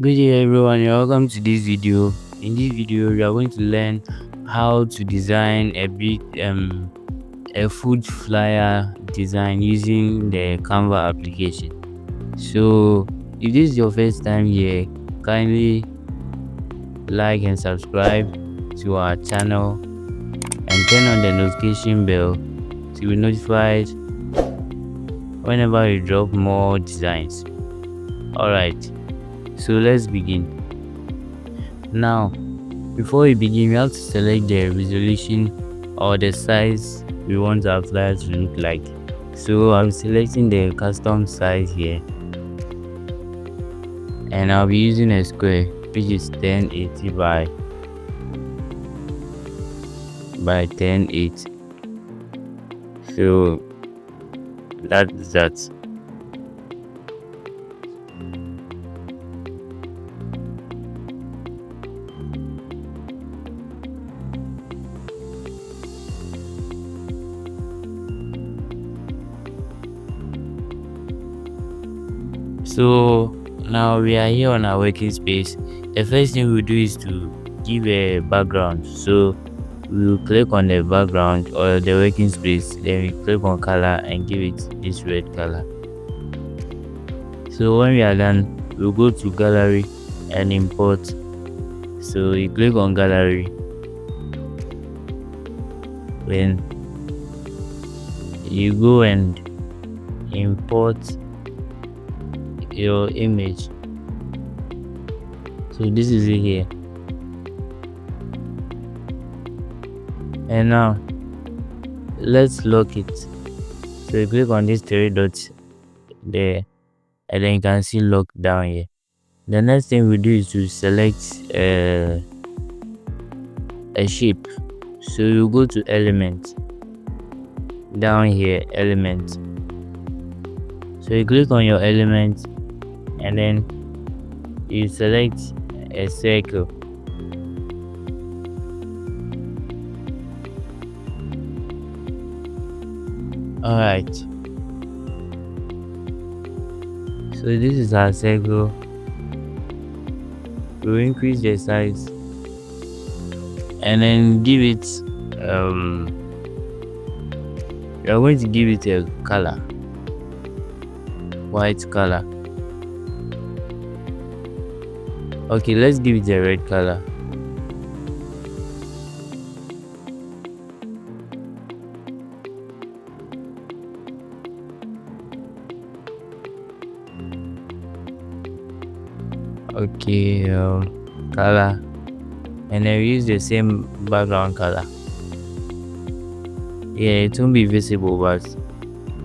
Good day everyone, and welcome to this video. In this video, we are going to learn how to design a food flyer design using the Canva application. So if this is your first time here, kindly like and subscribe to our channel and turn on the notification bell to be notified whenever we drop more designs. Alright, so let's begin. Now, before we begin, we have to select the resolution or the size we want our flyer to look like. So I'm selecting the custom size here, and I'll be using a square which is 1080 by 1080. So that's that. So now we are here on our working space. The first thing we'll do is to give a background. So we'll click on the background or the working space, then we click on color and give it this red color. So when we are done, we'll go to gallery and import. So you click on gallery, then you go and import your image. So this is it here, and now let's lock it. So you click on these three dots there, and then you can see lock down here. The next thing we do is to select a shape. So you go to element, down here element. So you click on your element and then you select a circle. Alright, so this is our circle. We'll increase the size and then give it we are going to give it a color, white color. Okay, let's give it a red color. Okay, color, and then we use the same background color. Yeah, it won't be visible, but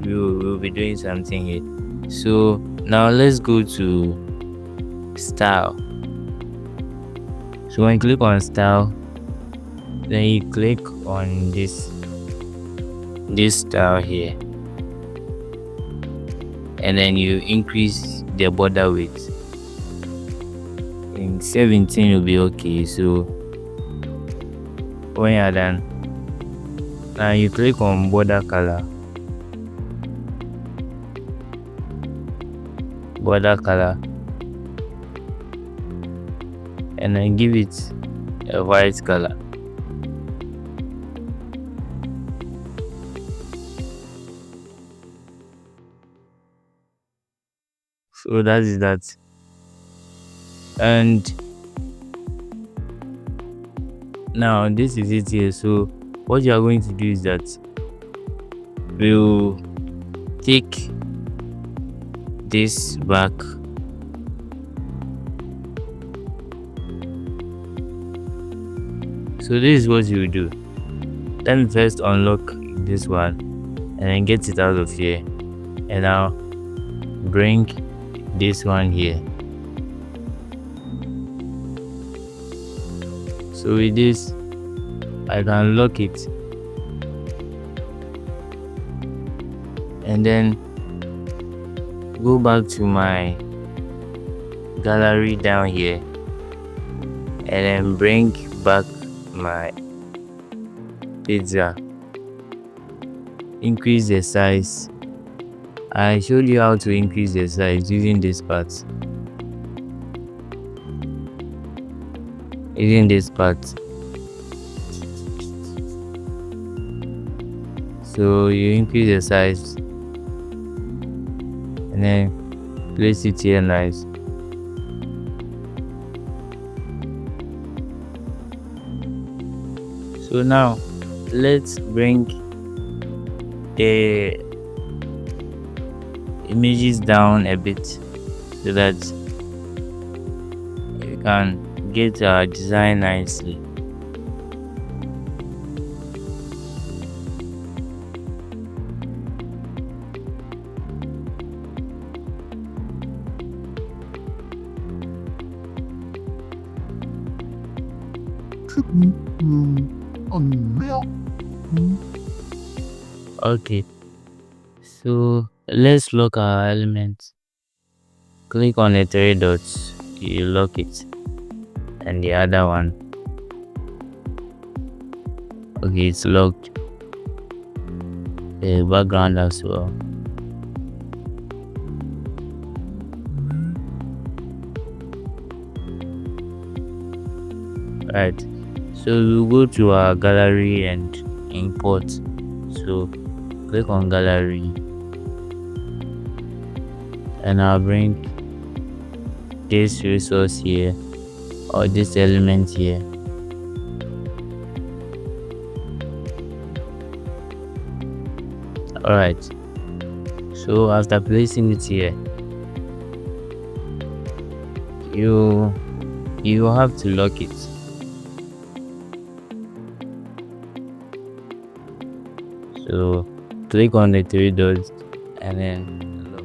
we'll be doing something here. So now let's go to style. So when you click on style, then you click on this style here, and then you increase the border width. In 17 will be okay. So when you're done, now you click on border color, and then give it a white color. So that is that. And now this is it here. So what you are going to do is that we'll take this back, so this is what you will do. Then first unlock this one and then get it out of here, and now bring this one here. So with this, I can lock it and then go back to my gallery down here and then bring back my pizza. Increase the size. I showed you how to increase the size using this part. using this part. So you increase the size and then place it here nice. So now let's bring the images down a bit so that you can get our design nicely. Okay, so let's lock our elements. Click on the three dots, you lock it, and the other one. Okay, it's locked. The background as well. Right, so we'll go to our gallery and import. So click on gallery and I'll bring this resource here or this element here. Alright, so after placing it here, you have to lock it. So click on the three dots and then lock.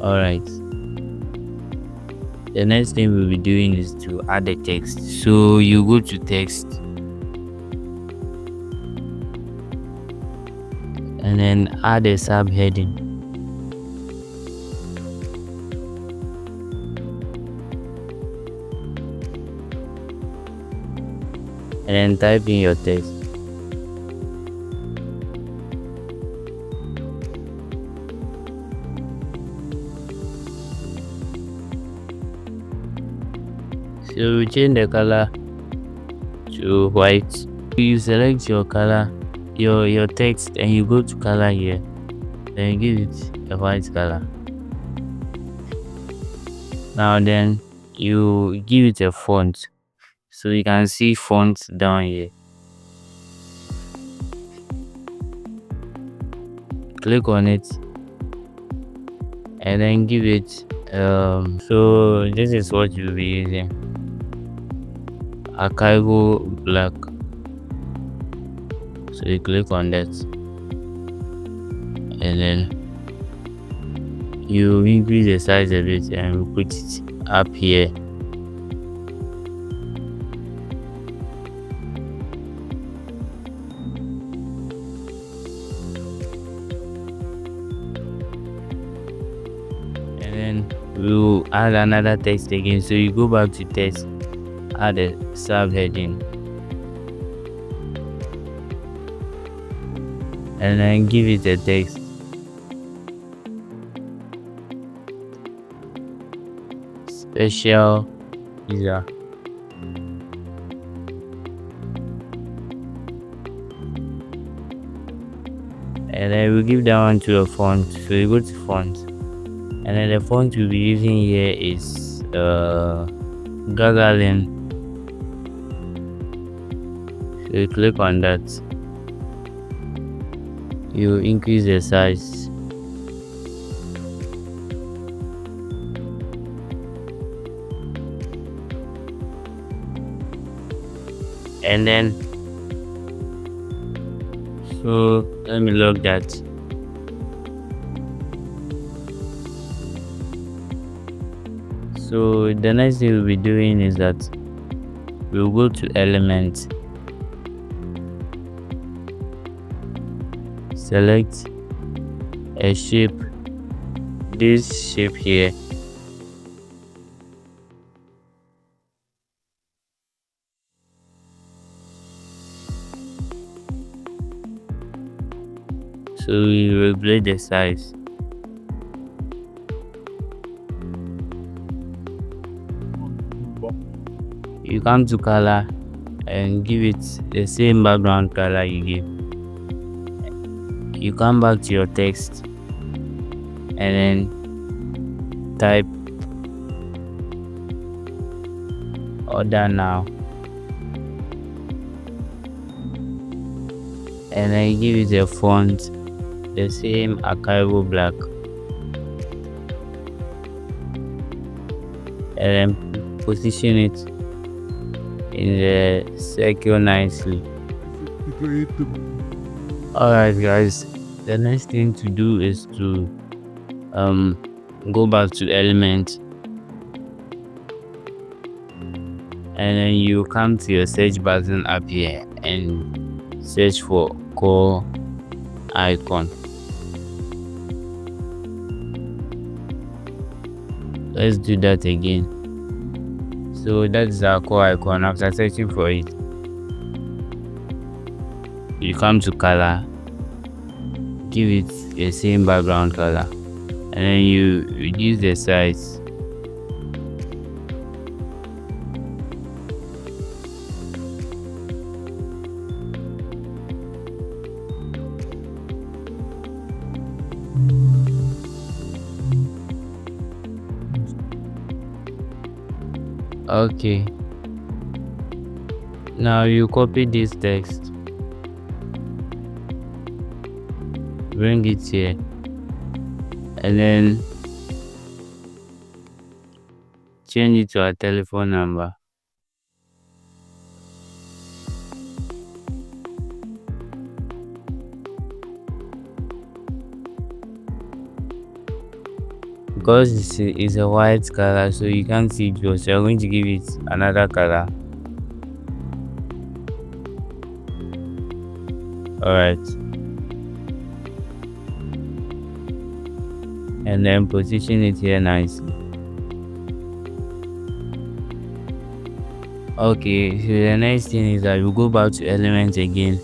Alright, the next thing we'll be doing is to add the text. So you go to text and then add a subheading. And then type in your text. So we change the color to white. You select your color, your text, and you go to color here. Then you give it a white color. Now then you give it a font. So you can see fonts down here. Click on it and then give it so this is what you'll be using, archival black. So you click on that and then you increase the size of it and put it up here. And then we'll add another text again. So you go back to text, add a subheading and then give it a text. Special pizza. And then we'll give that one to a font. So you go to font and then the font we'll be using here is Gagarin. So you click on that, you increase the size and then so let me lock that. So the next thing we'll be doing is that we'll go to element, select a shape, this shape here, So we regulate the size. You come to color and give it the same background color you give. You come back to your text and then type order now, and then give it a font, the same archival black, and then position it in the circle nicely. Alright guys, the next thing to do is to go back to element, and then you come to your search button up here and search for core icon. Let's do that again. So that's our core icon. After searching for it, you come to color, give it the same background color, and then you reduce the size. Okay, now you copy this text, bring it here, and then change it to a telephone number. Because this is a white color, so you can't see it, so you're going to give it another color. Alright, and then position it here nicely. Okay, so the next thing is that you go back to element again,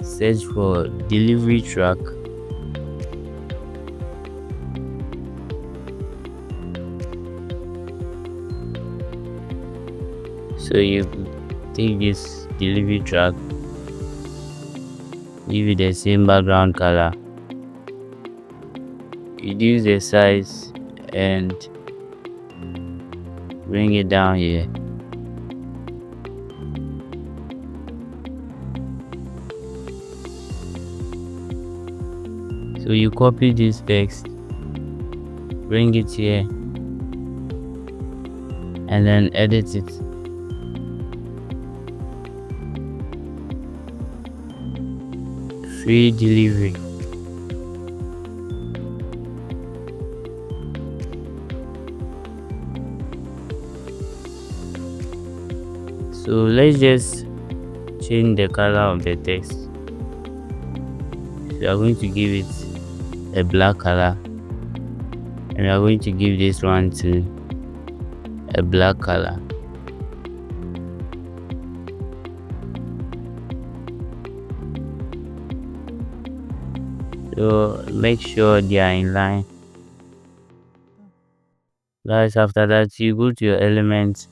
search for delivery track, so you take this delivery track, give it the same background color, reduce the size and bring it down here. So you copy this text, bring it here, and then edit it. Free delivery. So let's just change the color of the text. We are going to give it a black color, and we are going to give this one to a black color. So make sure they are in line. Guys, after that you go to your element,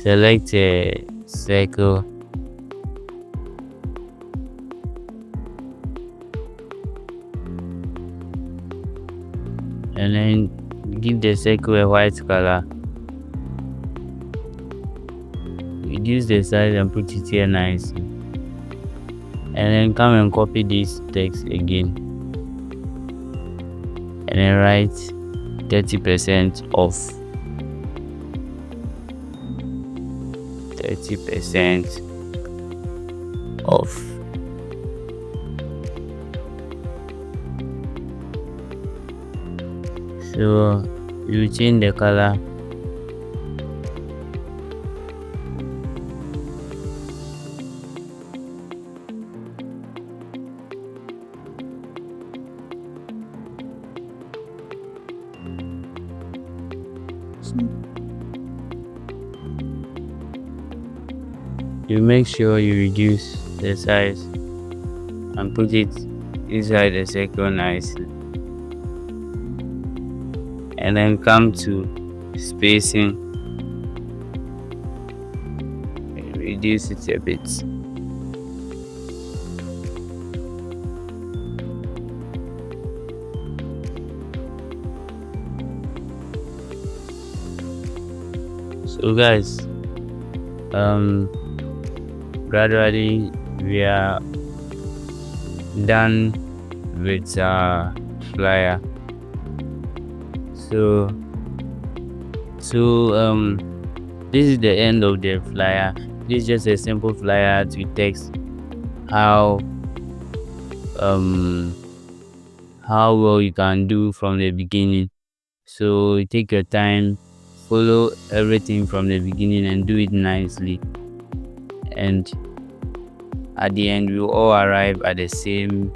select a circle, and then give the circle a white color, reduce the size and put it here nicely, and then come and copy this text again, and then write 30% off, 30% off. So you change the color, you make sure you reduce the size. and put it inside the circle nicely, and then come to spacing, reduce it a bit. So guys, gradually we are done with our flyer. So this is the end of the flyer. This is just a simple flyer to text how well you can do from the beginning. So take your time, follow everything from the beginning and do it nicely, and at the end we will all arrive at the same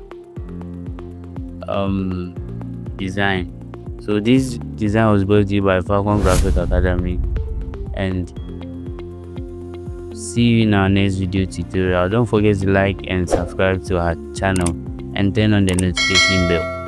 design. So this design was brought to you by Falcon Graphic Academy, and see you in our next video tutorial. Don't forget to like and subscribe to our channel and turn on the notification bell.